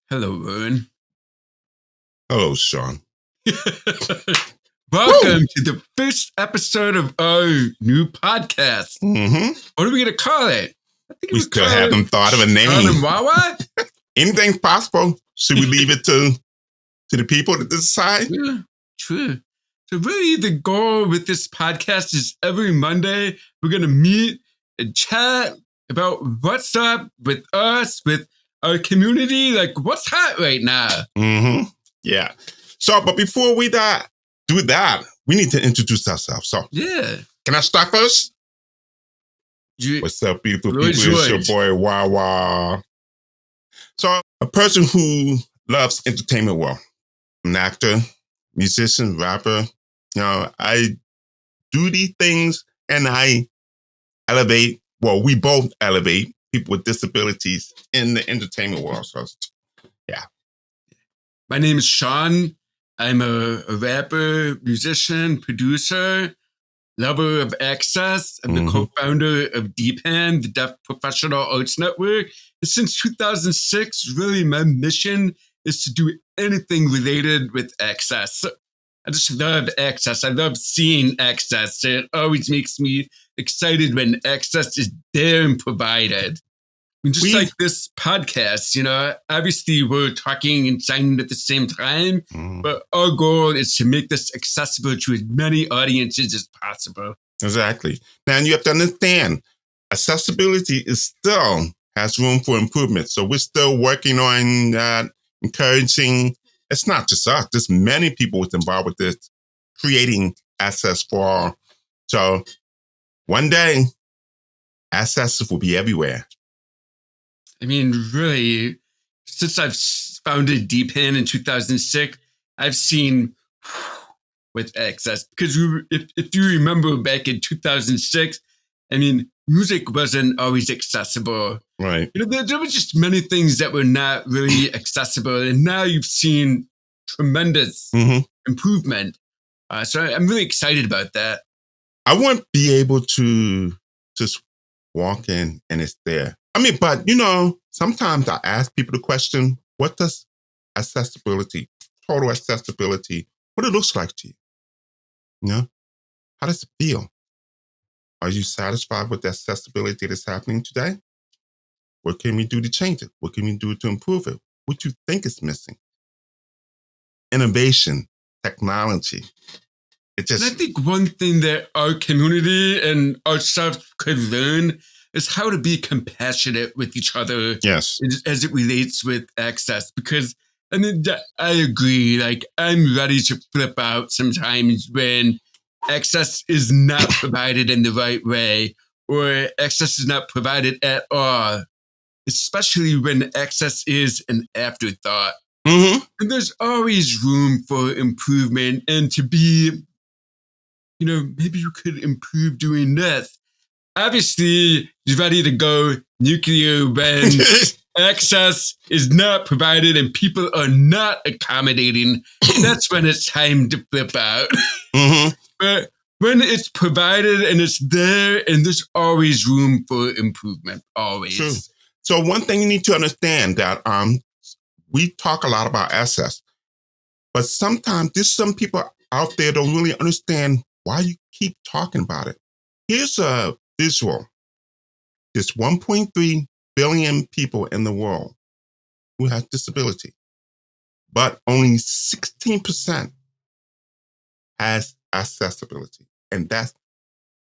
Hello, Warren. Hello, Sean. Welcome to the first episode of our new podcast. Mm-hmm. What are we going to call it? I think We still haven't thought of a name. Sean and Wawa? Anything's possible. Should we leave it to the people to decide? Yeah, true. So really the goal with this podcast is every Monday, we're going to meet and chat about what's up with us, with our community, like what's hot right now. Mm-hmm. Yeah. So, but before we do that, we need to introduce ourselves. So, Yeah. can I start first? What's up, beautiful people? It's your boy, Wawa. So, a person who loves entertainment world. I'm an actor, musician, rapper. You know, I do these things and I elevate, well, we both elevate people with disabilities in the entertainment world. So, yeah. My name is Sean. I'm a rapper, musician, producer, lover of access. I'm the co-founder of DeafNation, the Deaf Professional Arts Network. And since 2006, really my mission is to do anything related with access. I just love access. I love seeing access. It always makes me excited when access is there and provided. I mean, just like this podcast, you know, obviously we're talking and signing at the same time, but our goal is to make this accessible to as many audiences as possible. Exactly. Now, you have to understand, accessibility is still has room for improvement. So we're still working on that, encouraging. It's not just us. There's many people involved with this, creating access for all. So one day, access will be everywhere. I mean, really, since I've founded DeafNation in 2006, I've seen with access. Because if you remember back in 2006, I mean, music wasn't always accessible. Right. You know, there were just many things that were not really accessible. And now you've seen tremendous improvement. So I'm really excited about that. I won't be able to just walk in and it's there. I mean, but, you know, sometimes I ask people the question, what does accessibility, total accessibility, what it looks like to you? You know, how does it feel? Are you satisfied with the accessibility that's happening today? What can we do to change it? What can we do to improve it? What do you think is missing? Innovation, technology. And I think one thing that our community and ourselves could learn is how to be compassionate with each other. Yes. As it relates with access. Because, I mean, I agree. Like, I'm ready to flip out sometimes when access is not provided in the right way or access is not provided at all, especially when access is an afterthought. And there's always room for improvement and to be, you know, maybe you could improve doing this. Obviously, you're ready to go nuclear when access is not provided and people are not accommodating. That's when it's time to flip out. But when it's provided and it's there, and there's always room for improvement, always. True. So one thing you need to understand that we talk a lot about access, but sometimes there's some people out there don't really understand why you keep talking about it. Here's a visual. There's 1.3 billion people in the world who have disability, but only 16% has accessibility. And that's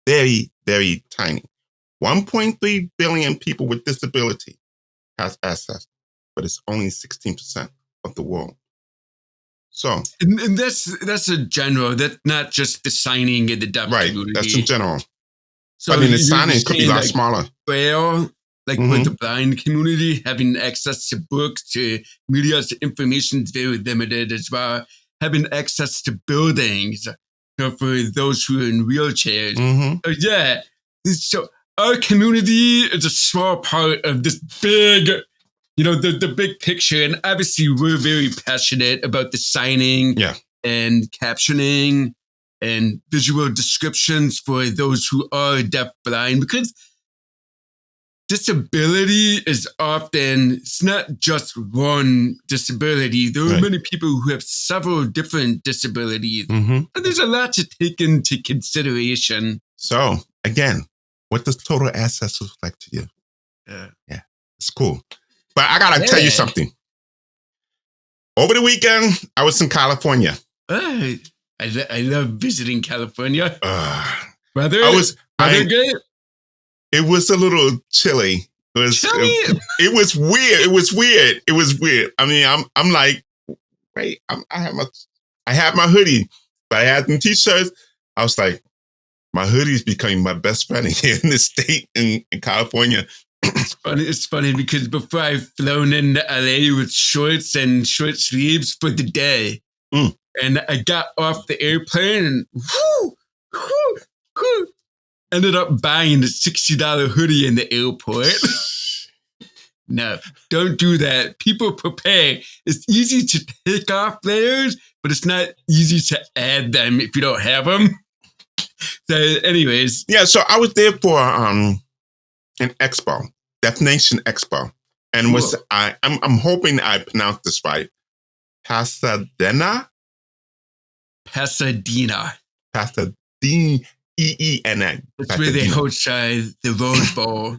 very, very tiny. 1.3 billion people with disability has access, but it's only 16% of the world. So, and that's a general. That's not just the signing in the deaf community. That's in general. So I mean, the signing could be a lot smaller. Braille, with the blind community, having access to books, to media, to information is very limited as well. Having access to buildings, you know, for those who are in wheelchairs. So our community is a small part of this big, you know, the big picture. And obviously, we're very passionate about the signing and captioning and visual descriptions for those who are deaf blind, because disability is often, it's not just one disability. There are many people who have several different disabilities. And there's a lot to take into consideration. So, again, what does total assets look like to you? Yeah, it's cool. But I got to tell you something. Over the weekend, I was in California. I love visiting California. Weather good? It was a little chilly. It was weird. I mean, I'm like, wait, I have my hoodie, but I had some t-shirts. I was like, my hoodie is becoming my best friend here in the state in California. It's funny because before I've flown into LA with shorts and short sleeves for the day, and I got off the airplane and ended up buying a $60 hoodie in the airport. No, don't do that. People prepare. It's easy to take off layers, but it's not easy to add them if you don't have them. So anyways. Yeah, so I was there for an expo, DeafNation Expo. And I'm hoping I pronounced this right. Pasadena. EENA. That's where they host the Rose Bowl.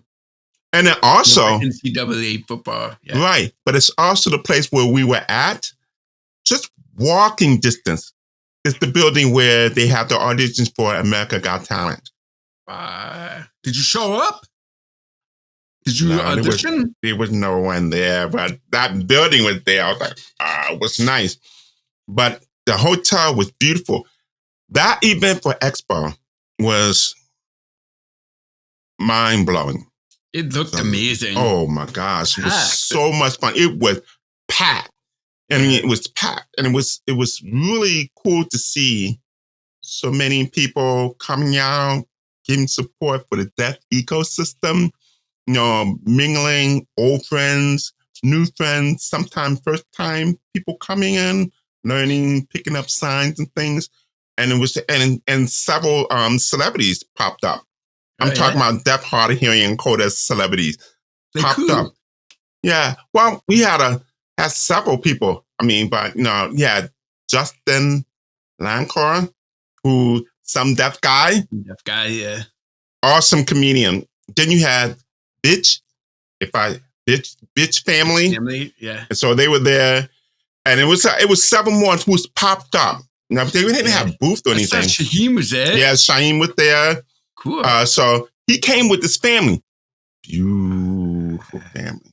And then also NCAA football. Yeah. Right. But it's also the place where we were at. Just walking distance. It's the building where they have the auditions for America Got Talent. Did you show up? Did you audition? There was no one there, but that building was there. I was like, it was nice. But the hotel was beautiful. That event for Expo was mind-blowing. It looked amazing. Oh my gosh. It was so much fun. It was packed. I mean, it was packed. And it was really cool to see so many people coming out, giving support for the deaf ecosystem, mingling, old friends, new friends, sometimes first time people coming in, learning, picking up signs and things. And it was and several celebrities popped up. I'm talking about deaf, hard of hearing, and coda celebrities popped up. Yeah. Well, we had several people. I mean, but Justin Lancor, who some deaf guy. Deaf guy, yeah. Awesome comedian. Then you had Bitch family. Family, yeah. And so they were there, and it was several more who popped up. Now, they didn't have booth or anything. Shaheem was there. Yeah, Shaheem was there. Cool. So he came with his family. Beautiful family.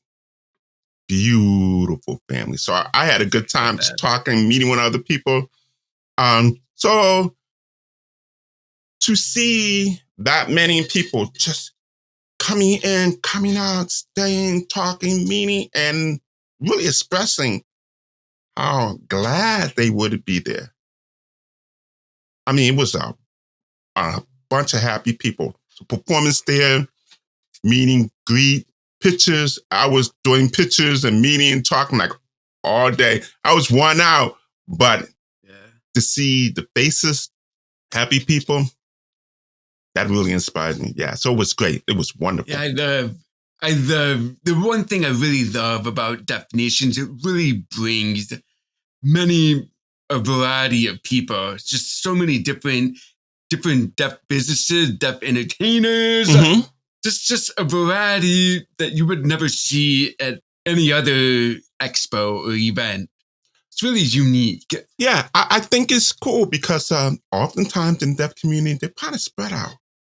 Beautiful family. So I had a good time just talking, meeting with other people. So to see that many people just coming in, coming out, staying, talking, meeting, and really expressing how glad they would be there. I mean, it was a bunch of happy people. So performance there, meeting, greet, pictures. I was doing pictures and meeting and talking like all day. I was worn out, but to see the faces, happy people, that really inspired me. Yeah, so it was great. It was wonderful. Yeah, the one thing I really love about DeafNation is it really brings a variety of people. It's just so many different deaf businesses, deaf entertainers. Mm-hmm. Just a variety that you would never see at any other expo or event. It's really unique. Yeah, I think it's cool because oftentimes in the deaf community, they're kind of spread out.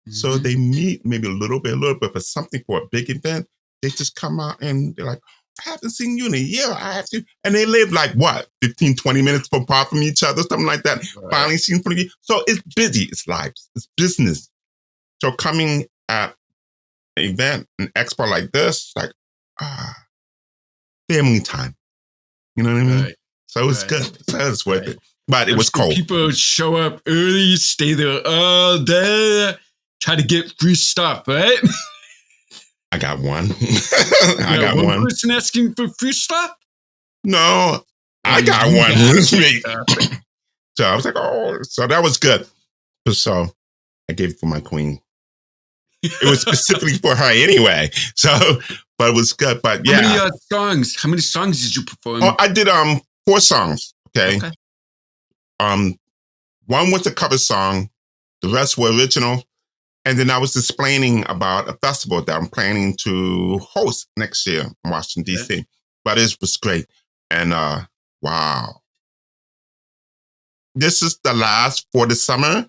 Mm-hmm. So they meet maybe a little bit, but something for a big event, they just come out and they're like, I haven't seen you in a year. I have to. And they live like, 15, 20 minutes apart from each other, something like that. Right. Finally seen from you. So it's busy. It's lives. It's business. So coming at an event, an expo like this, like, family time. You know what I mean? Right. So it's good. So it's worth it. But it was cold. People show up early, stay there all day, try to get free stuff, right? I got one. I got one person asking for free stuff? No, I got one this week. So I was like, so that was good. So I gave it for my queen. It was specifically for her anyway. So, but it was good. But yeah. How many songs did you perform? Oh, I did 4 songs. Okay. Okay. One was a cover song. The rest were original. And then I was explaining about a festival that I'm planning to host next year in Washington, D.C. Yeah. But it was great. And wow. This is the last for the summer.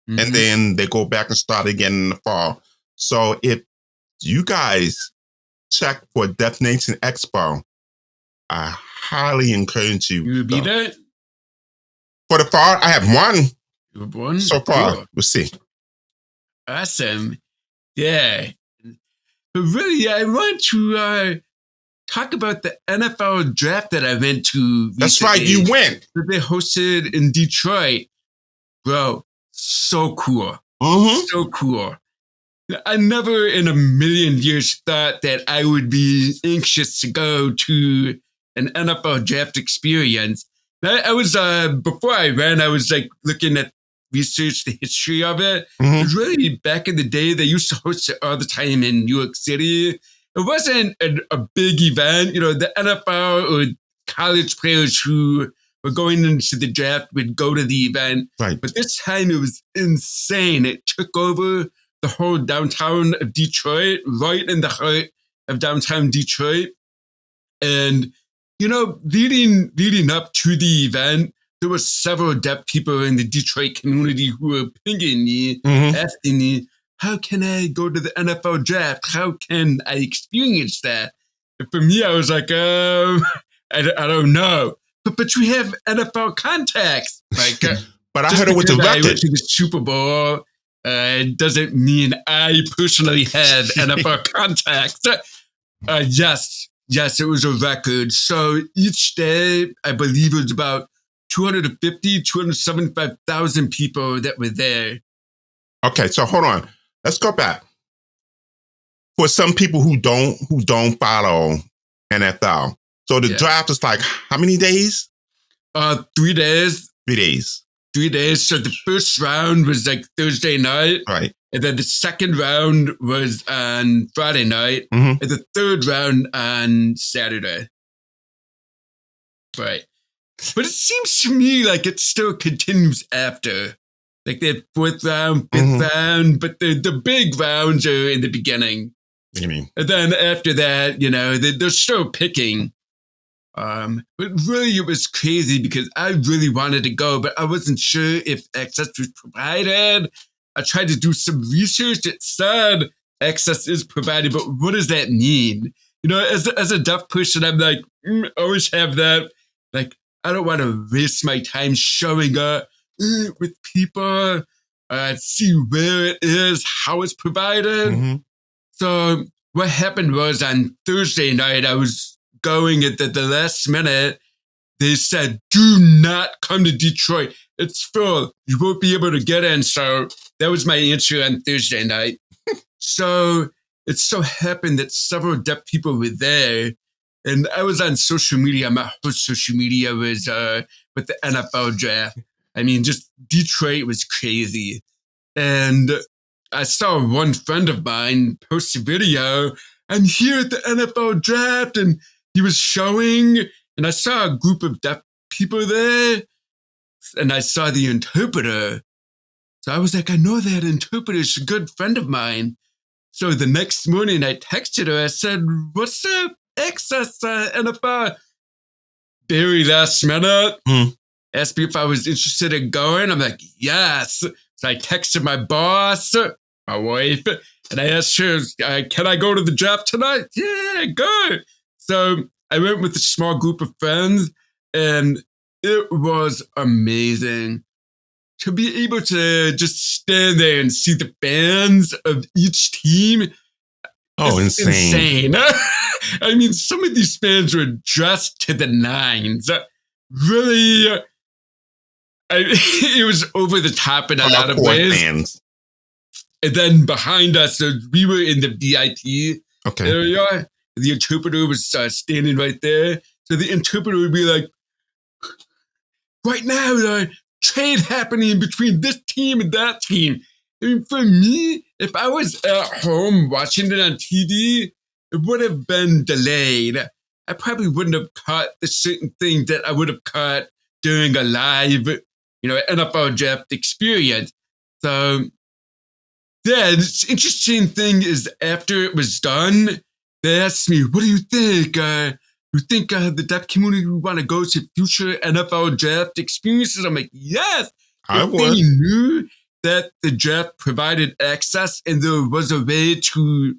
Mm-hmm. And then they go back and start again in the fall. So if you guys check for DeafNation Expo, I highly encourage you. You will be there? For the fall, I have one. You have one? So far. Cool. We'll see. Awesome. Yeah. But really, I want to talk about the NFL draft that I went to recently. That's right, you went. That they hosted in Detroit. Bro, so cool. Mm-hmm. So cool. I never in a million years thought that I would be anxious to go to an NFL draft experience. I was, before I ran, I was like looking at research the history of it. Mm-hmm. It was really back in the day, they used to host it all the time in New York City. It wasn't a big event. You know, the NFL or college players who were going into the draft would go to the event. Right. But this time it was insane. It took over the whole downtown of Detroit, right in the heart of downtown Detroit. And, you know, leading up to the event, there were several deaf people in the Detroit community who were pinging me, asking me, how can I go to the NFL draft? How can I experience that? And for me, I was like, I don't know. But you have NFL contacts. Like, but I heard it was a record. I went to the Super Bowl. It doesn't mean I personally had NFL contacts. Yes, it was a record. So each day, I believe it was about 275,000 people that were there. Okay, so hold on. Let's go back. For some people who don't follow NFL, so the draft is like how many days? 3 days. 3 days. 3 days. So the first round was like Thursday night. Right. And then the second round was on Friday night. Mm-hmm. And the third round on Saturday. Right. But it seems to me like it still continues after. Like that fourth round, fifth round, but the big rounds are in the beginning. What do you mean? And then after that, you know, they're still picking. But really it was crazy because I really wanted to go, but I wasn't sure if access was provided. I tried to do some research. It said access is provided, but what does that mean? You know, as a deaf person, I'm like, I always have that. Like, I don't want to waste my time showing up with people, see where it is, how it's provided. Mm-hmm. So what happened was on Thursday night, I was going at the last minute. They said, do not come to Detroit. It's full. You won't be able to get in. So that was my answer on Thursday night. So it so happened that several deaf people were there. And I was on social media. My whole social media was with the NFL draft. I mean, just Detroit was crazy. And I saw one friend of mine post a video. I'm here at the NFL draft. And he was showing, and I saw a group of deaf people there. And I saw the interpreter. So I was like, I know that interpreter is a good friend of mine. So the next morning I texted her. I said, what's up, access NFL? Very last minute. Asked me if I was interested in going. I'm like, yes. So I texted my boss, my wife, and I asked her, can I go to the draft tonight? Yeah, go. So I went with a small group of friends, and it was amazing to be able to just stand there and see the fans of each team. Oh, insane. I mean, some of these fans were dressed to the nines. Really, it was over the top in a lot of ways. Fans. And then behind us, we were in the VIP area. The interpreter was standing right there. So the interpreter would be like, right now, trade happening between this team and that team. I mean, for me, if I was at home watching it on TV, it would have been delayed. I probably wouldn't have caught the certain thing that I would have caught during a live, NFL draft experience. So, yeah, the interesting thing is after it was done, they asked me, what do you think? You think the deaf community would want to go to future NFL draft experiences? I'm like, yes. I If would. they knew that the draft provided access and there was a way to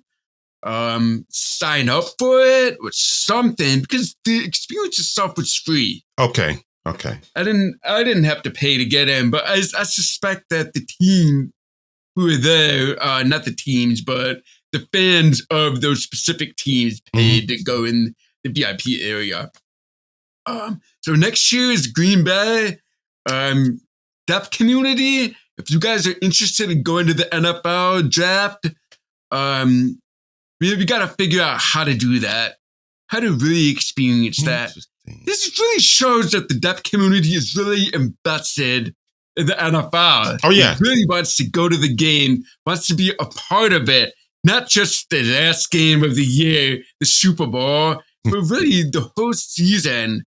sign up for it or something, because the experience itself was free. Okay. I didn't have to pay to get in, but I suspect that the team who were there, not the teams, but the fans of those specific teams paid to go in the VIP area. So next year is Green Bay. Deaf community, if you guys are interested in going to the NFL draft, we got to figure out how to do that, how to really experience that. This really shows that the deaf community is really invested in the NFL. Oh, yeah. It really wants to go to the game, wants to be a part of it, not just the last game of the year, the Super Bowl, but really the whole season.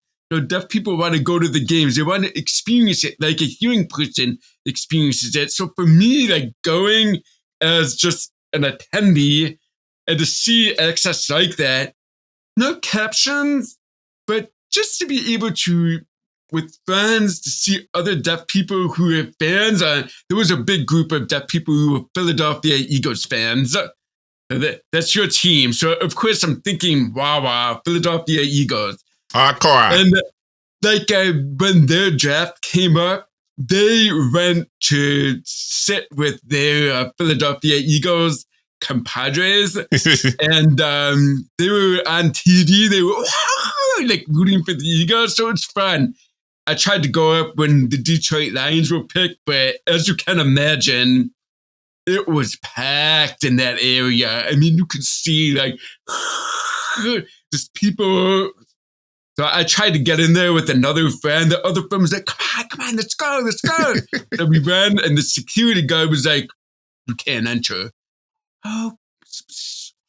Deaf people want to go to the games. They want to experience it like a hearing person experiences it. So for me, like going as just an attendee and to see access like that, no captions, but just to be able to, with friends, to see other deaf people who are fans. There was a big group of deaf people who were Philadelphia Eagles fans. That's your team. So of course I'm thinking, Wawa, Philadelphia Eagles. Hardcore. And when their draft came up, they went to sit with their Philadelphia Eagles compadres, and they were on TV. They were like rooting for the Eagles, so it's fun. I tried to go up when the Detroit Lions were picked, but as you can imagine, it was packed in that area. I mean, you could see like just people. So I tried to get in there with another friend. The other friend was like, come on, let's go. So we ran, and the security guard was like, you can't enter. Oh,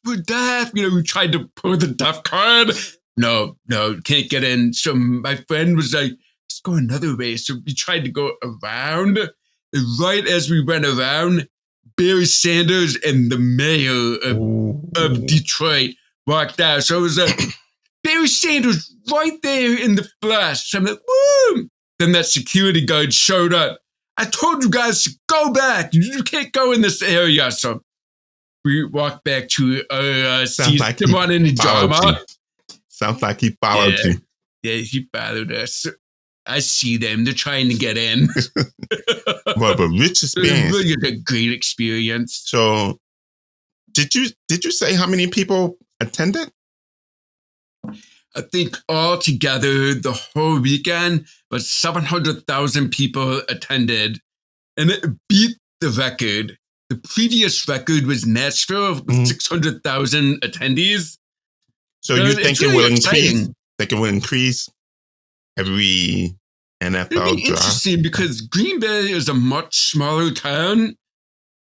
we're deaf. We tried to pull the deaf card. No, can't get in. So my friend was like, let's go another way. So we tried to go around. And right as we went around, Barry Sanders and the mayor of Detroit walked out. So it was like, Barry Sanders right there in the flesh. So I'm like, woo! Then that security guard showed up. I told you guys to go back. You can't go in this area. So we walked back to our seats. Like Didn't want any drama. Sounds like he followed you. Yeah, he followed us. I see them. They're trying to get in. Well, but rich experience. It was really a great experience. So did you say how many people attended? I think altogether, the whole weekend, but 700,000 people attended, and it beat the record. The previous record was Nashville with 600,000 attendees. So you think it will increase? Think it will increase every NFL It'd be interesting because Green Bay is a much smaller town.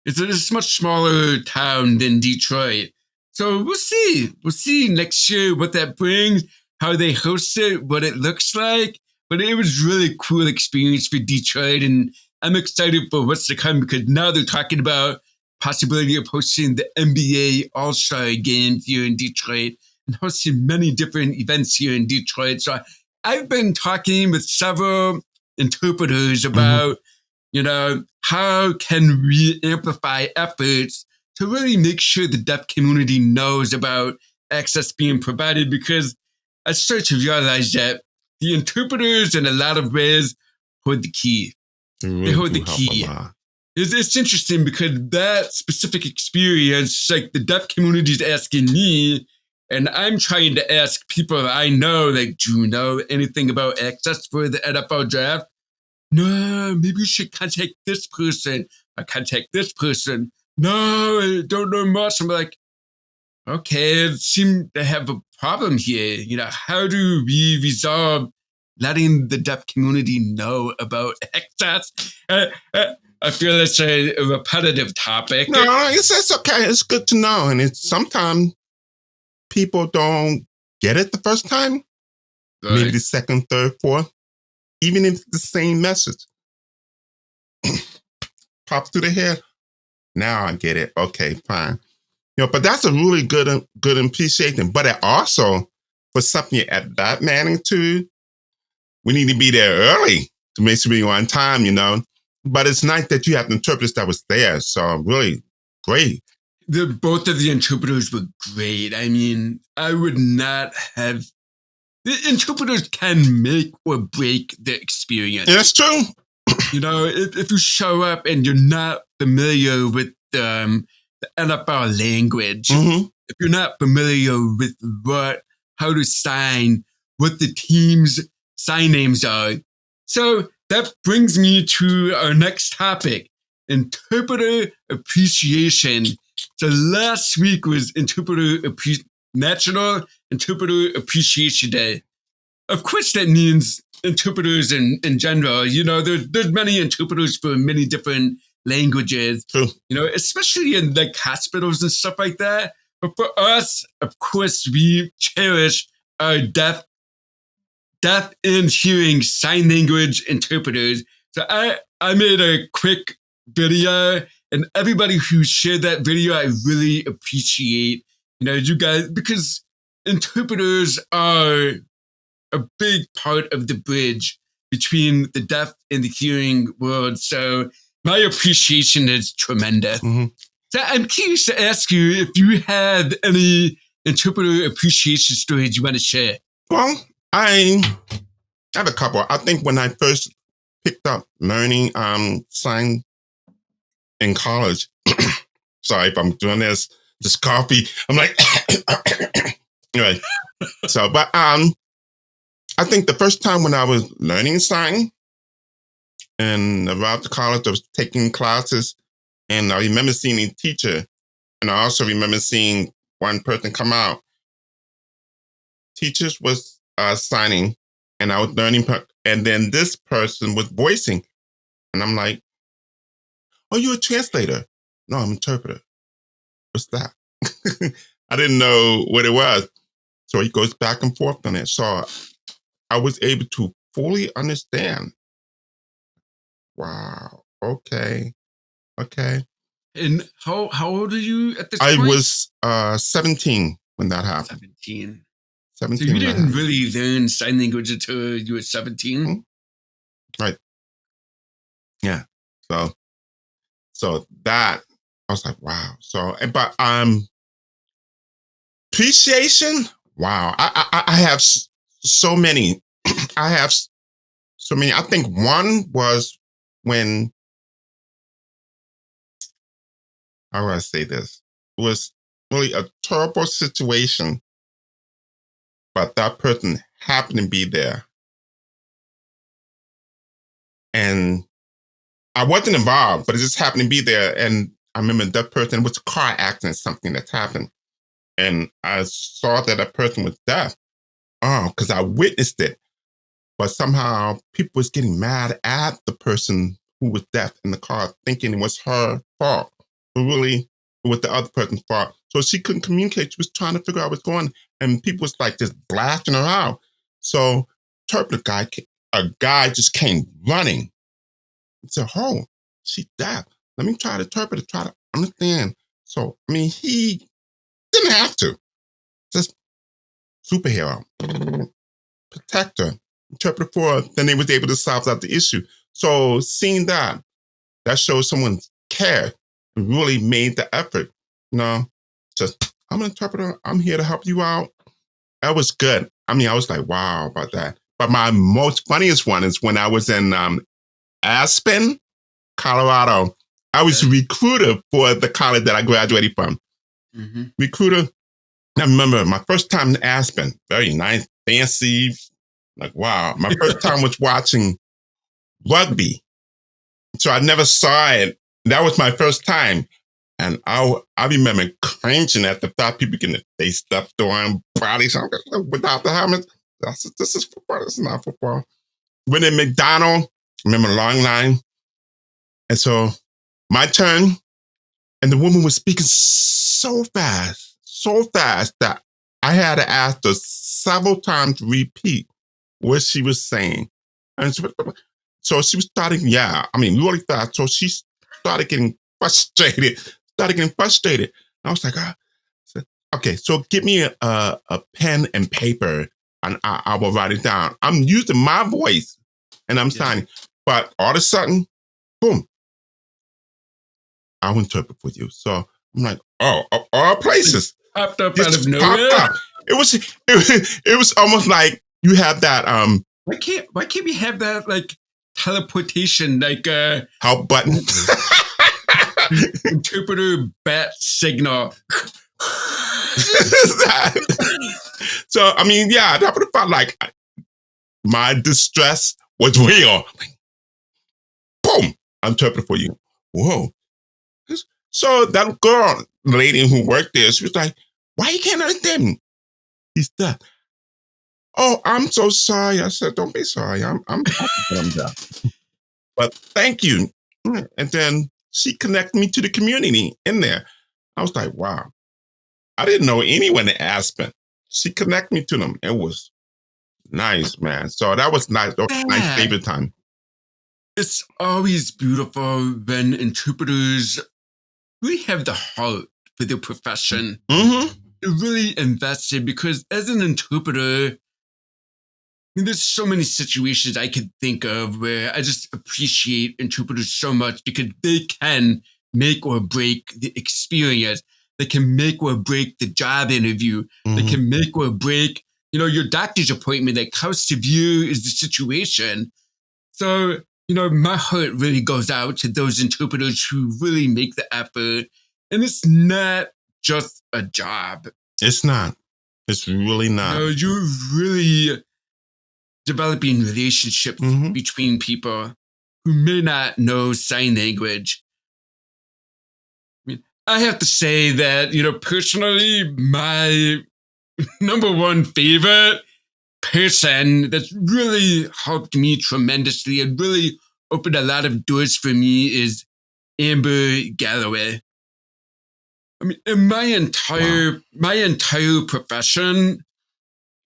It's a much smaller town than Detroit. So we'll see. We'll see next year what that brings, how they host it, what it looks like. But it was really cool experience for Detroit, and I'm excited for what's to come because now they're talking about possibility of hosting the NBA All-Star Game here in Detroit and hosting many different events here in Detroit. So I've been talking with several interpreters about, how can we amplify efforts to really make sure the deaf community knows about access being provided, because I started to realize that the interpreters in a lot of ways hold the key. They hold the key. It's interesting because that specific experience, like the deaf community is asking me, and I'm trying to ask people I know, like, do you know anything about access for the NFL draft? No, maybe you should contact this person. I contact this person. No, I don't know much. I'm like, okay, it seems to have a problem here. How do we resolve letting the deaf community know about access? I feel it's a repetitive topic. No, it's okay. It's good to know. And it's sometimes people don't get it the first time, maybe the second, third, fourth, even if it's the same message. Pops through the head. Now I get it. Okay, fine. But that's a really good appreciation. But it also, for something at that magnitude, we need to be there early to make sure we're on time, But it's nice that you have interpreters that was there. So really great. Both of the interpreters were great. I mean, I would not have... The interpreters can make or break the experience. Yeah, that's true. If you show up and you're not familiar with the NFL language, if you're not familiar with how to sign, what the team's sign names are. So that brings me to our next topic, interpreter appreciation. So last week was National Interpreter Appreciation Day. Of course, that means interpreters in general. There's many interpreters for many different languages, True. Especially in like hospitals and stuff like that. But for us, of course, we cherish our deaf and hearing sign language interpreters. So I made a quick video, and everybody who shared that video, I really appreciate, you guys, because interpreters are a big part of the bridge between the deaf and the hearing world. So my appreciation is tremendous. So I'm curious to ask you if you had any interpreter appreciation stories you want to share. Well, I have a couple. I think when I first picked up learning sign in college, sorry if I'm doing this coffee. I'm like, anyway. So, but I think the first time when I was learning sign and arrived to college, I was taking classes, and I remember seeing a teacher, and I also remember seeing one person come out. Teachers was signing, and I was learning, and then this person was voicing, and I'm like, "Oh, you're a translator?" "No, I'm an interpreter." "What's that?" I didn't know what it was. So he goes back and forth on it. So I was able to fully understand. Wow. Okay. And how old are you at this I point? was 17 when that happened. 17. 17. So you didn't really learn sign language until you were 17? Right. Yeah. So that, I was like, wow. So, but appreciation. Wow. I have so many. I have so many. I think one was when, how do I say this? It was really a terrible situation, but that person happened to be there. And I wasn't involved, but it just happened to be there. And I remember that person was a car accident, something that's happened. And I saw that that person was deaf. Oh, because I witnessed it. But somehow people was getting mad at the person who was deaf in the car, thinking it was her fault. But really, it was the other person's fault. So she couldn't communicate. She was trying to figure out what's going on. And people was like just blasting her out. So a guy just came running. He said, "Oh, she's deaf. Let me try to interpret it, try to understand." So, I mean, he didn't have to. Just superhero, protector, interpret for her. Then they was able to solve out the issue. So seeing that shows someone cared and really made the effort. Just, I'm an interpreter. I'm here to help you out. That was good. I mean, I was like, wow about that. But my most funniest one is when I was in Aspen, Colorado. I was a recruiter for the college that I graduated from. Recruiter. I remember my first time in Aspen, very nice, fancy. Like, wow. My first time was watching rugby. So I never saw it. That was my first time. And I remember cringing at the thought people getting their stuff doing, probably something without the helmet. I said, this is football. This is not football. When in McDonald's, remember long line. And so my turn, and the woman was speaking so fast that I had to ask her several times to repeat what she was saying. And so she was starting, really fast. So she started getting frustrated. And I was like, okay, so give me a pen and paper, and I will write it down. I'm using my voice, and I'm signing. But all of a sudden, boom, I'll interpret for you. So I'm like, oh, of all places, Popped up this out of just nowhere. popped up. It was almost like you have that Why can't we have that like teleportation, like help button. interpreter bat signal? So I mean, yeah, that would have felt like my distress was real. Boom, I'm interpreting for you. Whoa. So that girl, lady who worked there, she was like, why you can't understand me? He's deaf. Oh, I'm so sorry. I said, don't be sorry. I'm deaf. But thank you. And then she connected me to the community in there. I was like, wow. I didn't know anyone in Aspen. She connected me to them. It was nice, man. So that was nice. That was my favorite time. It's always beautiful when interpreters really have the heart for their profession. Mm-hmm. They're really invested, because as an interpreter, I mean, there's so many situations I could think of where I just appreciate interpreters so much, because they can make or break the experience. They can make or break the job interview. Mm-hmm. They can make or break, your doctor's appointment. Like, how severe is the situation? So, my heart really goes out to those interpreters who really make the effort. And it's not just a job. It's not. It's really not. You're really developing relationships between people who may not know sign language. I mean, I have to say that, personally, my number one favorite person that's really helped me tremendously and really opened a lot of doors for me is Amber Galloway. I mean, in my entire profession,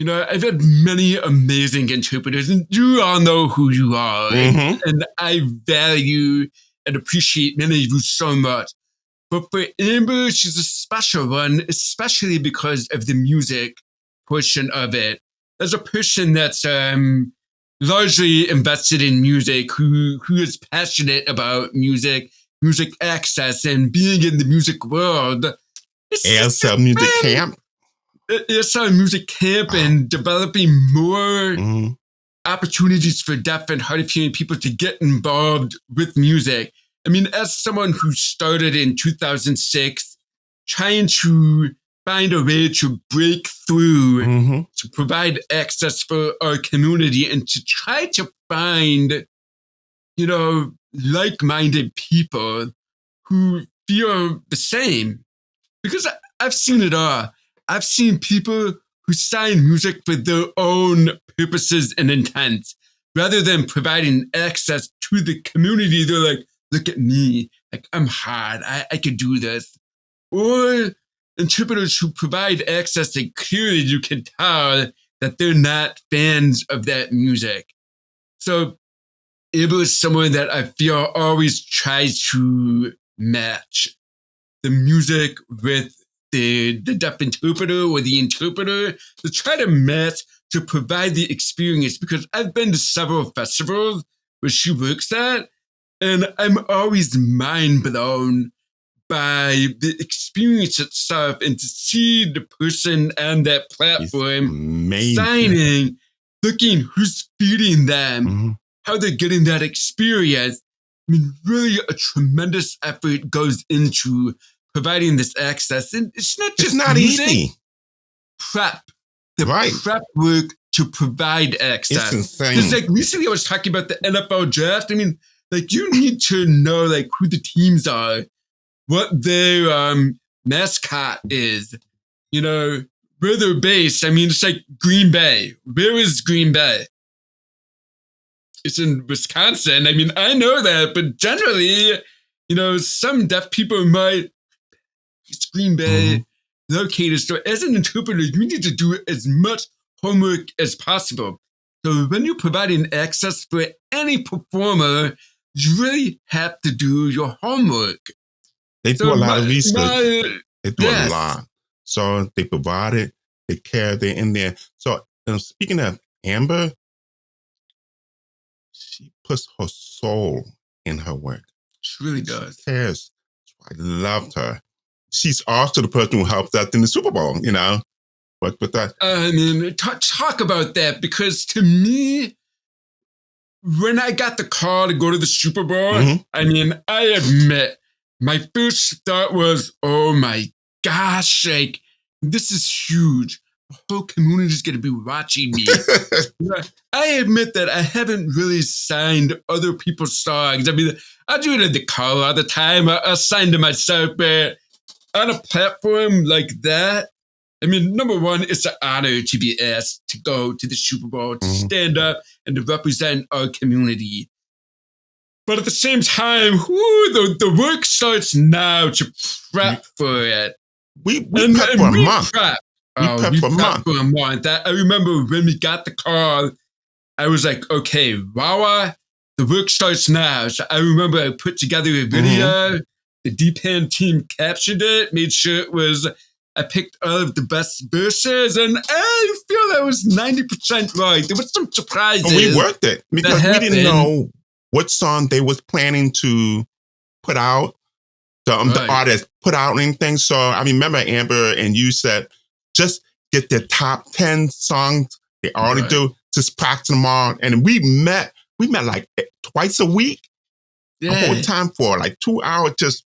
I've had many amazing interpreters, and you all know who you are. And I value and appreciate many of you so much. But for Amber, she's a special one, especially because of the music portion of it. As a person that's largely invested in music, who is passionate about music access, and being in the music world. ASL Music Camp? ASL Music Camp, and developing more opportunities for deaf and hard of hearing people to get involved with music. I mean, as someone who started in 2006, trying to find a way to break through, to provide access for our community, and to try to find, like-minded people who feel the same. Because I've seen it all. I've seen people who sign music for their own purposes and intents. Rather than providing access to the community, they're like, look at me, like, I'm hard, I could do this. Or interpreters who provide access, and clearly you can tell that they're not fans of that music. So Amber is someone that I feel always tries to match the music with the deaf interpreter or the interpreter, to try to match, to provide the experience. Because I've been to several festivals where she works at, and I'm always mind blown by the experience itself, and to see the person on that platform signing, looking who's feeding them, how they're getting that experience. I mean, really a tremendous effort goes into providing this access. And it's not just music, easy. Prep work to provide access. It's insane. Because like recently I was talking about the NFL draft. I mean, like, you need to know like who the teams are, what their mascot is, where they're based. I mean, it's like Green Bay. Where is Green Bay? it's in Wisconsin. I mean, I know that, but generally, some deaf people might Green Bay located. So as an interpreter, you need to do as much homework as possible. So when you're providing access for any performer, you really have to do your homework. They do a lot of research. They do a lot. So they provide it, they care, they're in there. So speaking of Amber, she puts her soul in her work. She really does. She cares. I loved her. She's also the person who helped us in the Super Bowl, But with that, I mean, talk about that, because to me, when I got the call to go to the Super Bowl, I mean, I admit my first thought was, oh my gosh, like, this is huge. The whole community is going to be watching me. I admit that I haven't really signed other people's songs. I mean, I do it in the car all the time. I signed to myself, but on a platform like that, I mean, number one, it's an honor to be asked to go to the Super Bowl, to stand up and to represent our community. But at the same time, the work starts now to prep for it. We prep for a month. We prep for a month. I remember when we got the call, I was like, okay, Wawa, the work starts now. So I remember I put together a video. The DeafNation team captured it, made sure it was, I picked all of the best verses, and I feel that was 90% right. There was some surprises. We worked it because we didn't know what song they was planning to put out, the artist put out anything. So I remember Amber and you said, just get the top 10 songs they already do, just practice them all. And we met like twice a week, the whole time for like 2 hours, just,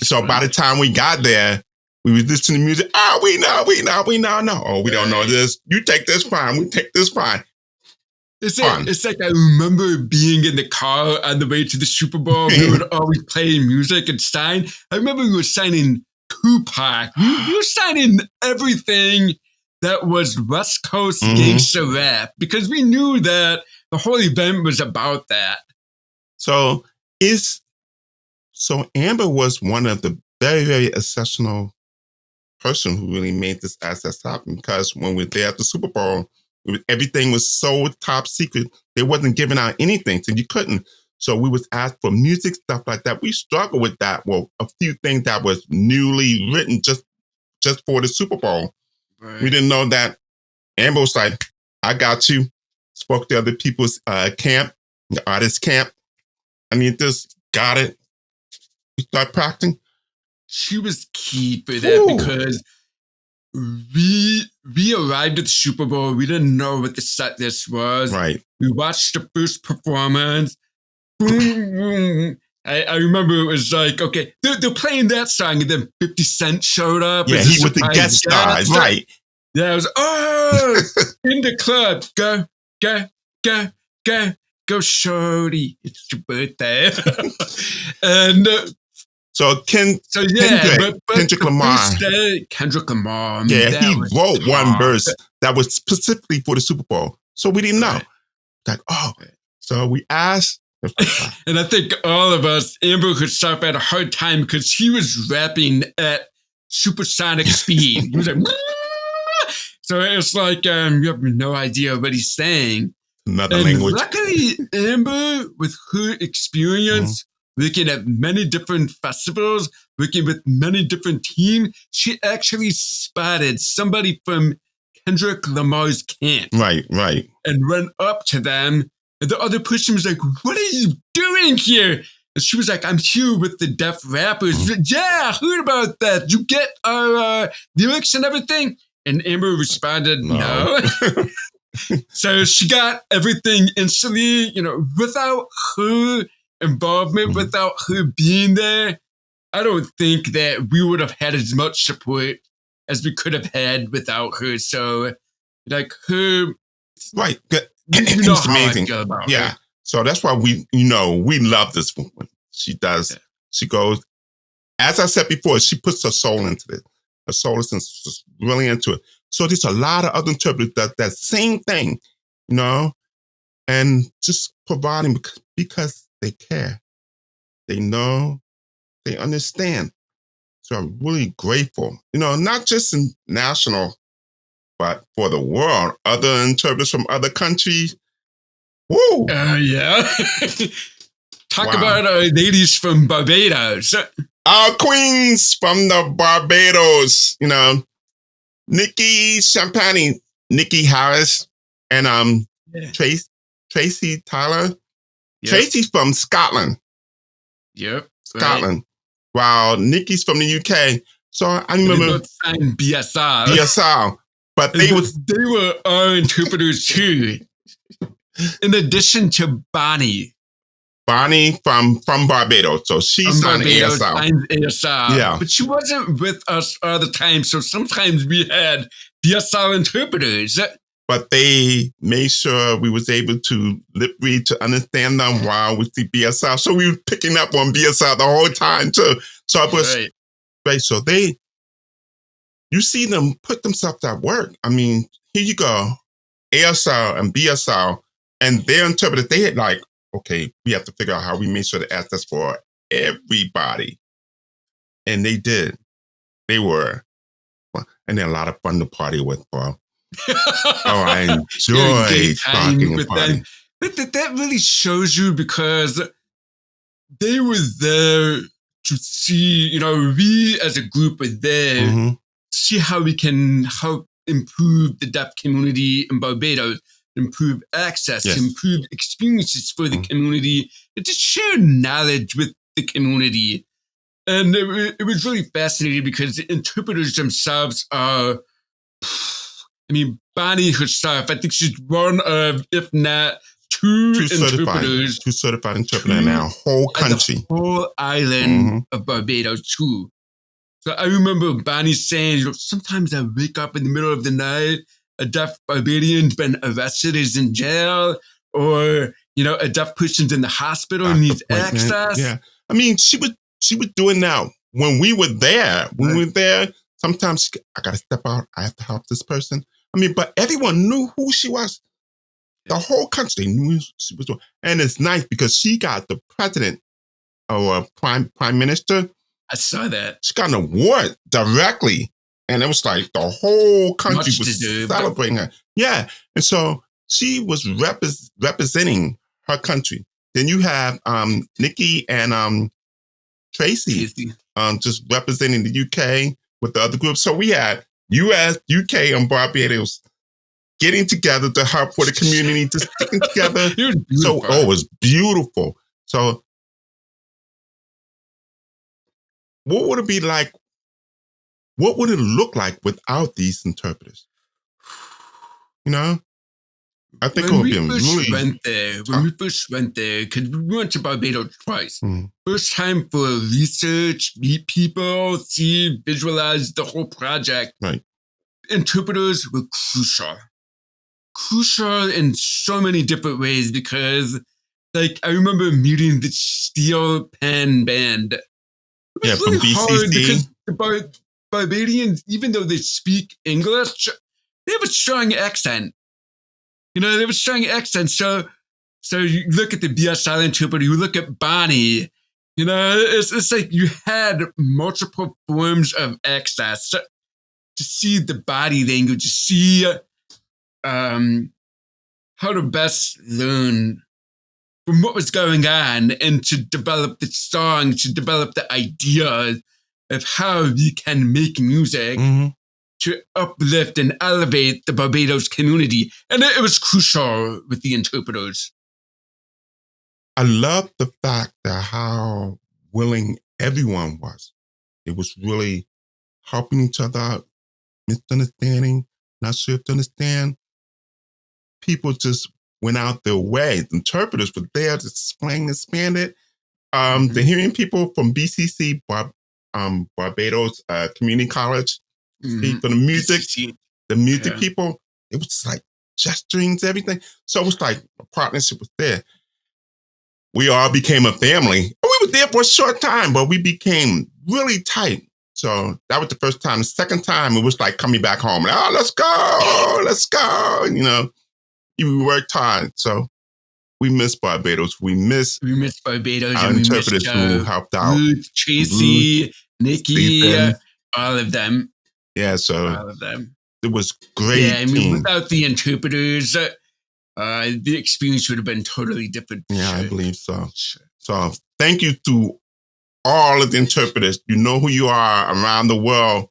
So by the time we got there, we was listening to music. Oh, we know. No. Oh, we don't know this. You take this fine. We take this fine. It's like I remember being in the car on the way to the Super Bowl. We would always play music and sign. I remember we were signing Tupac. We were signing everything that was West Coast gangsta rap, because we knew that the whole event was about that. So Amber was one of the very, very exceptional person who really made this access happen, because when we were there at the Super Bowl, everything was so top secret. They wasn't giving out anything, so you couldn't. So we was asked for music, stuff like that. We struggled with that. Well, a few things that was newly written just for the Super Bowl. Right. We didn't know that. Amber was like, I got you. Spoke to other people's camp, the artist camp. I mean, just got it. We start practicing. She was key for that because we arrived at the Super Bowl. We didn't know what the set list was. Right. We watched the first performance. Boom, boom. I remember it was like, okay, they're playing that song, and then 50 Cent showed up. Yeah, he was the guest star, right. Yeah, I was, in the club. Go, shorty. It's your birthday. And Kendrick Lamar. Kendrick Lamar. I mean, he wrote one verse that was specifically for the Super Bowl. So we didn't know. Like, so we asked. And I think all of us, Amber could stop at a hard time because he was rapping at supersonic speed. He was like, so it's like, you have no idea what he's saying. Another language. Luckily, Amber, with her experience, working at many different festivals, working with many different teams, she actually spotted somebody from Kendrick Lamar's camp. Right. And went up to them. And the other person was like, what are you doing here? And she was like, I'm here with the deaf rappers. Yeah, I heard about that. You get our lyrics and everything? And Amber responded, no. So she got everything instantly, without her involvement, without her being there. I don't think that we would have had as much support as we could have had without her. So, like, her... Right. It's amazing. Yeah. So that's why we love this woman. She does. Yeah. She goes, as I said before, she puts her soul into it. Her soul is just really into it. So there's a lot of other interpreters that same thing, and just providing because they care. They know, they understand. So I'm really grateful, not just in national, but for the world, other interpreters from other countries. Woo! Yeah. Talk Wow. about our ladies from Barbados. Our queens from the Barbados, Nikki Champagne, Nikki Harris, and Yeah. Tracy Tyler. Yep. Tracy's from Scotland. Yep. Scotland. While Nikki's from the UK. So I remember signed BSR. BSR. But they were our interpreters too. In addition to Bonnie. Bonnie from Barbados. So she signed ASR. Yeah. But she wasn't with us all the time. So sometimes we had BSR interpreters. But they made sure we was able to lip read to understand them while we see BSR. So we were picking up on BSR the whole time too. So it was right. So you see them put themselves at work. I mean, here you go, ASR and BSR, and their interpreters, they had like, okay, we have to figure out how we make sure the access for everybody. And they did. They were. And they're a lot of fun to party with, bro. I enjoy talking with them. But that really shows you because they were there to see, we as a group were there to see how we can help improve the deaf community in Barbados, improve access, improve experiences for the community, and just share knowledge with the community. And it was really fascinating because the interpreters themselves are, Bonnie herself, I think she's one of, if not two interpreters. Two certified interpreters in our whole country. The whole island of Barbados, too. So I remember Bonnie saying, sometimes I wake up in the middle of the night, a deaf Barbadian's been arrested, is in jail, or, a deaf person's in the hospital and needs access. Yeah. I mean, she was doing that when we were there. When we were there, sometimes I got to step out. I have to help this person. But everyone knew who she was. The whole country knew who she was doing. And it's nice because she got the president or prime minister. I saw that. She got an award directly. And it was like the whole country was celebrating her. Yeah. And so she was representing her country. Then you have Nikki and Tracy just representing the UK with the other groups. So we had US, UK, and Barbados getting together to help for the community, just sticking together. It was beautiful. So what would it be like? What would it look like without these interpreters? I think it would be really. When we first went there, because we went to Barbados twice. First time for research, meet people, see, visualize the whole project. Right. Interpreters were crucial in so many different ways because, I remember meeting the Steel Pen Band. It was really from BCC. hard because the Barbadians, even though they speak English, they have a strong accent. They have a strong accent. So you look at the BSL interpreter, you look at Bonnie, it's like you had multiple forms of access to see the body language, to see how to best learn from what was going on and to develop the song, to develop the idea of how we can make music to uplift and elevate the Barbados community. And it was crucial with the interpreters. I love the fact that how willing everyone was. It was really helping each other out, misunderstanding, not sure to understand. People just went out their way. The interpreters were there to explain, expand it. The hearing people from BCC, Barbados Community College, for the music people, it was like gesturings, everything. So it was like a partnership was there. We all became a family. We were there for a short time, but we became really tight. So that was the first time. The second time, it was like coming back home. Let's go. We worked hard. So We miss Barbados. We miss Barbados, our and we miss interpreters who helped out. Ruth, Tracy, Nikki, Stephen. all of them. Yeah, so All of them. it was great. Yeah, I mean, without the interpreters, the experience would have been totally different. Yeah, sure. I believe so. Sure. So thank you to all of the interpreters. You know who you are around the world.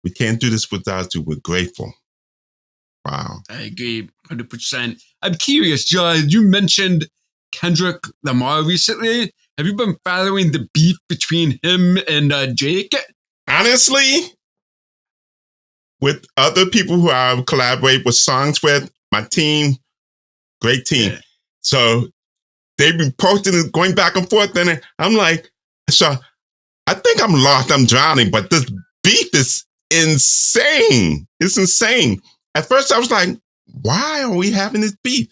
We can't do this without you. We're grateful. Wow. I agree 100%. I'm curious, John, you mentioned Kendrick Lamar recently. Have you been following the beef between him and Jake? Honestly, with other people who I collaborate with songs with, my team, great team. Yeah. So they've been posting and going back and forth, and I'm like, so I think I'm lost, I'm drowning, but this beef is insane. It's insane. At first I was like, why are we having this beef?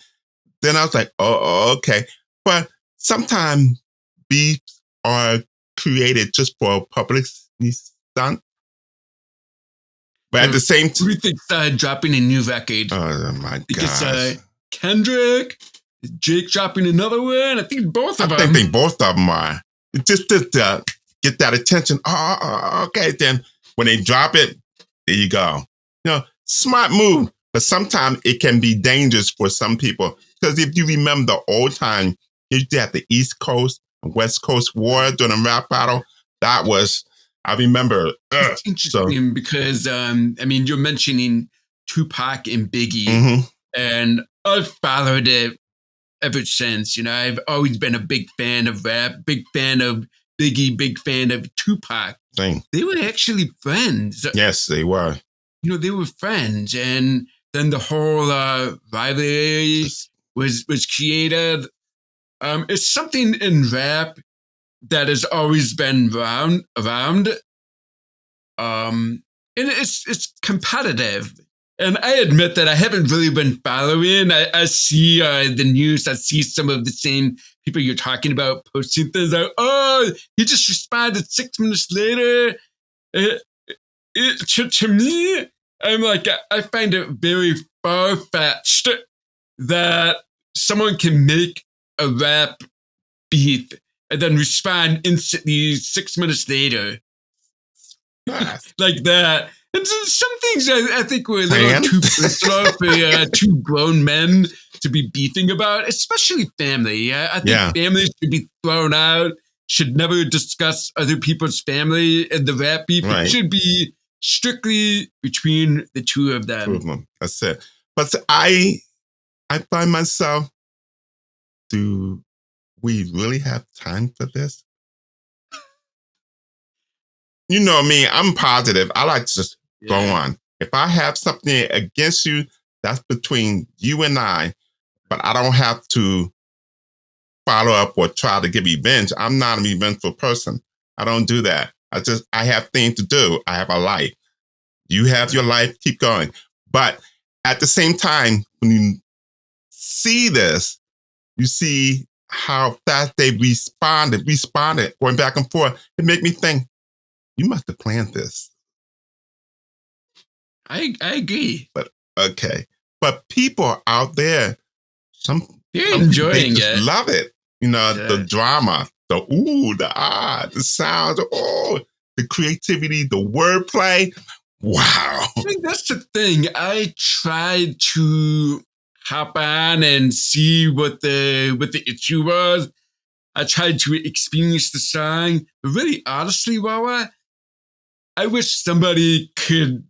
Then I was like, oh, okay. But sometimes beefs are created just for publicity stunt. But at the same time, who thinks dropping a new record? Oh my god! Because Kendrick, Jake dropping another one. I think both of them. I think both of them are just to get that attention. Oh, okay. Then when they drop it, there you go. You know, smart move. But sometimes it can be dangerous for some people because if you remember the old time, you used to have the East Coast and West Coast war during a rap battle. That was. I remember. It's interesting because, I mean, you're mentioning Tupac and Biggie, and I've followed it ever since. You know, I've always been a big fan of rap, big fan of Biggie, big fan of Tupac. Same. They were actually friends. Yes, they were. You know, they were friends. And then the whole rivalry was created. It's something in rap that has always been around, and it's competitive. And I admit that I haven't really been following. I see the news. I see some of the same people you're talking about posting things like, "Oh, he just responded 6 minutes later." To me, I'm like, I find it very far-fetched that someone can make a rap beat and then respond instantly 6 minutes later. Like that. And so some things I think were a little too personal for two grown men to be beefing about, especially family. I think families should be thrown out, should never discuss other people's family in the rap beef. Right. It should be strictly between the two of them. That's it. But I find myself, do we really have time for this? You know me, I'm positive. I like to just go on. If I have something against you, that's between you and I, but I don't have to follow up or try to get revenge. I'm not an revengeful person. I don't do that. I have things to do. I have a life. You have your life, keep going. But at the same time, when you see this, you see how fast they responded, going back and forth. It made me think, you must have planned this. I agree. But okay. But people out there, they're enjoying it. Love it. You know, the drama, the ooh, the ah, the sounds, the creativity, the wordplay. Wow. I think that's the thing. I tried to hop on and see what the issue was. I tried to experience the song. But really, honestly, Wawa, I wish somebody could,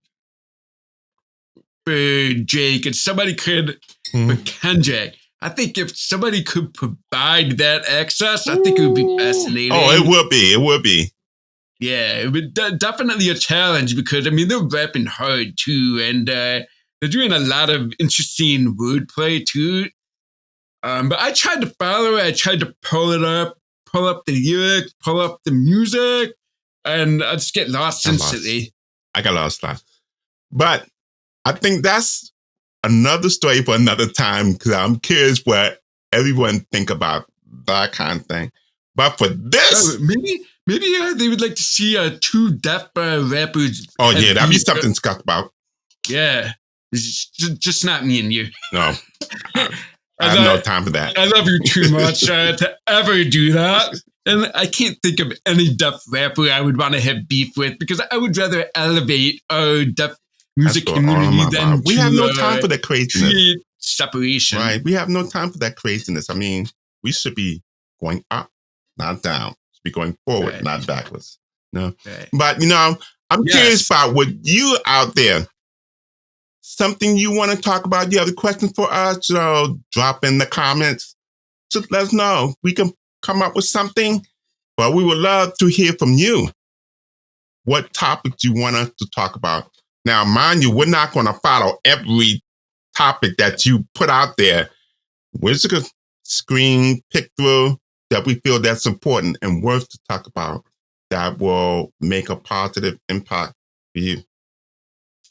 for Jake, and somebody could for Kendrick. I think if somebody could provide that access, I think it would be fascinating. Oh, it would be. It would be. Yeah, it would definitely a challenge because, I mean, they're rapping hard too, and they're doing a lot of interesting wordplay too. But I tried to follow it. I tried to pull up the lyrics, pull up the music, and I just get lost instantly. I got lost. But I think that's another story for another time because I'm curious what everyone think about that kind of thing. But for this... Maybe they would like to see two deaf rappers. Oh, yeah, that'd be something to talk about. Yeah. It's just not me and you. No. I have no time for that. I love you too much to ever do that. And I can't think of any deaf rapper I would want to have beef with because I would rather elevate our deaf music community than we have no time for that craziness. Create separation. Right. We have no time for that craziness. I mean, we should be going up, not down. We should be going forward, not backwards. No. Right. But, I'm curious about what you out there. Something you want to talk about? You have a question for us? Drop in the comments. Just let us know. We can come up with something, but we would love to hear from you. What topics you want us to talk about? Now, mind you, we're not going to follow every topic that you put out there. We're just going to screen, pick through that we feel that's important and worth to talk about that will make a positive impact for you.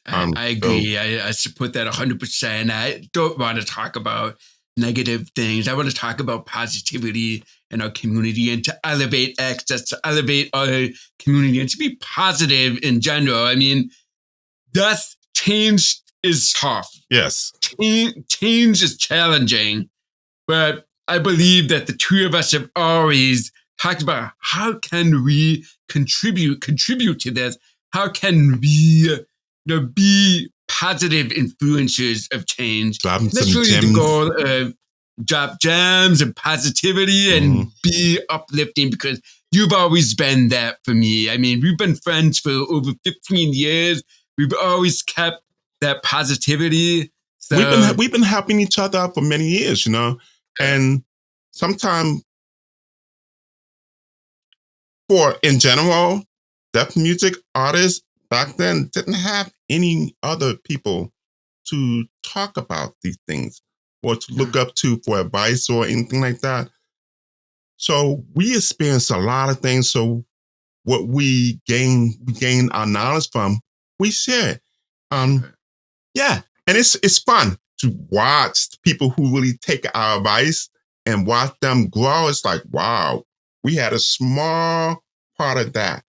I agree. I support that 100%. I don't want to talk about negative things. I want to talk about positivity in our community and to elevate access, to elevate our community and to be positive in general. I mean, change is tough. Yes. Change is challenging. But I believe that the two of us have always talked about how can we contribute to this? How can we be positive influencers of change? That's really the goal of drop gems and positivity and be uplifting because you've always been that for me. I mean, we've been friends for over 15 years. We've always kept that positivity. So we've been helping each other out for many years, and sometimes in general, deaf music artists back then didn't have any other people to talk about these things or to look up to for advice or anything like that. So we experienced a lot of things. So what we gain our knowledge from, we share. Yeah. And it's fun to watch people who really take our advice and watch them grow. It's like, wow, we had a small part of that.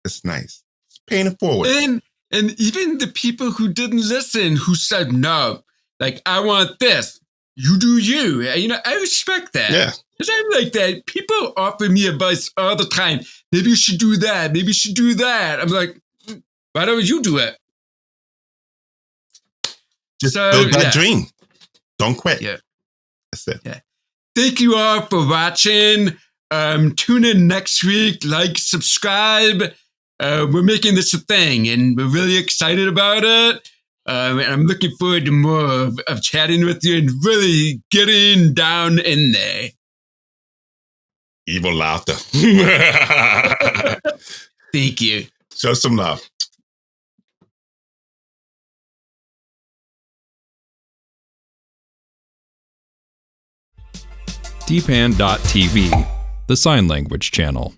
It's nice. It's paying it forward. And even the people who didn't listen, who said, no, like, I want this. You do you. I respect that. Yeah. Because I'm like that. People offer me advice all the time. Maybe you should do that. Maybe you should do that. I'm like, why don't you do it? Just build that dream. Don't quit. Yeah. That's it. Yeah. Thank you all for watching. Tune in next week. Like, subscribe. We're making this a thing, and we're really excited about it. And I'm looking forward to more of chatting with you and really getting down in there. Evil laughter. Thank you. Show some love. DPan.tv, the sign language channel.